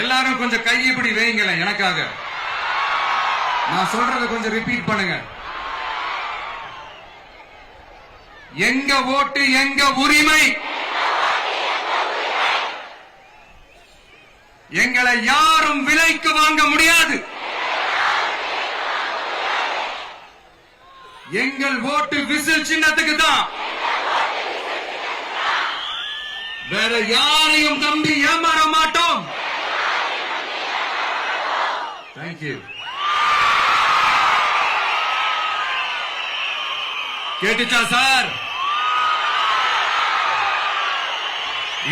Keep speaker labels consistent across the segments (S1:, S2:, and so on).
S1: எல்லாரும் கொஞ்சம் கை இப்படி வைங்களேன் எனக்காக. நான் சொல்றத கொஞ்சம் ரிப்பீட் பண்ணுங்க. எங்க ஓட்டு எங்க உரிமை. எங்களை யாரும் விலைக்கு வாங்க முடியாது. எங்கள் ஓட்டு விசில் சின்னத்துக்கு தான். வேற யாரையும் நம்பி ஏமாற மாட்டோம். தேங்க்யூ. கேட்டுச்சா சார்?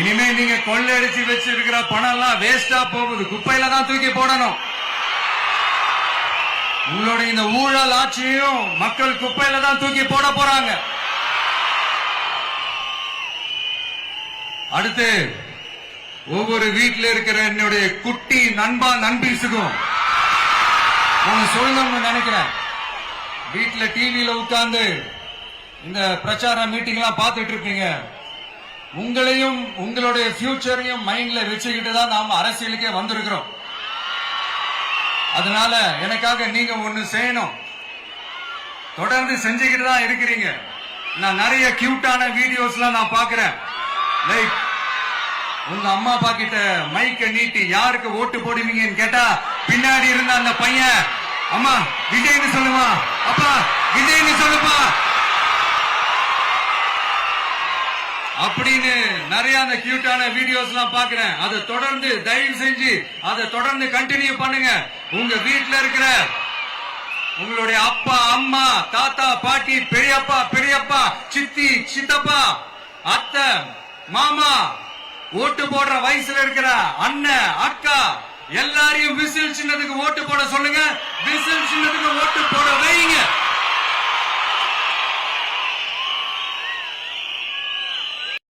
S1: இனிமே நீங்க கொள்ளையடிச்சு வச்சிருக்கிற பணம் எல்லாம் வேஸ்டா போகுது. குப்பையில தான் தூக்கி போடணும். உங்களுடைய இந்த ஊழல் ஆட்சியும் மக்கள் குப்பையில தான் தூக்கி போட போறாங்க. அடுத்து ஒவ்வொரு வீட்டில் இருக்கிற என்னுடைய குட்டி நண்பா நண்பீஸுக்கும் நான் சொல்லணும்னு நினைக்கிறேன். வீட்டுல டிவியில உட்கார்ந்து இந்த பிரச்சார மீட்டிங் எல்லாம் பார்த்துட்டு இருப்பீங்க. உங்களையும் உங்களுடைய ஃபியூச்சரையும் மைண்ட்ல வச்சுக்கிட்டு தான் நாம அரசியலுக்கே வந்திருக்கிறோம். அதனால எனக்காக நீங்க ஒண்ணு செய்யணும். தொடர்ந்து செஞ்சுக்கிட்டு தான் இருக்கிறீங்க. நான் நிறைய கியூட்டான வீடியோஸ்லாம் நான் பாக்குறேன். லைக் உங்க அம்மா அப்பா கிட்ட மைக்க நீட்டி யாருக்கு ஓட்டு போடுவீங்கன்னு கேட்டா பின்னாடி இருந்த அந்த பையன் அம்மா விஜய்னு சொல்லுமா, அப்பா விஜய்னு சொல்லுப்பா அப்படின்னு நிறைய அந்த கியூட்டான வீடியோஸ் எல்லாம் பாக்குறேன். அதை தொடர்ந்து தயவு செஞ்சு அதை தொடர்ந்து கண்டினியூ பண்ணுங்க. உங்க வீட்டுல இருக்கிற உங்களுடைய அப்பா அம்மா தாத்தா பாட்டி பெரியப்பா பெரியப்பா சித்தி சித்தப்பா அத்தை மாமா ஓட்டு போடுற வயசுல இருக்கிற அண்ணன் அக்கா எல்லாரையும் விசில் சின்னத்துக்கு ஓட்டு போட சொல்லுங்க. விசில் சின்னத்துக்கு ஓட்டு போட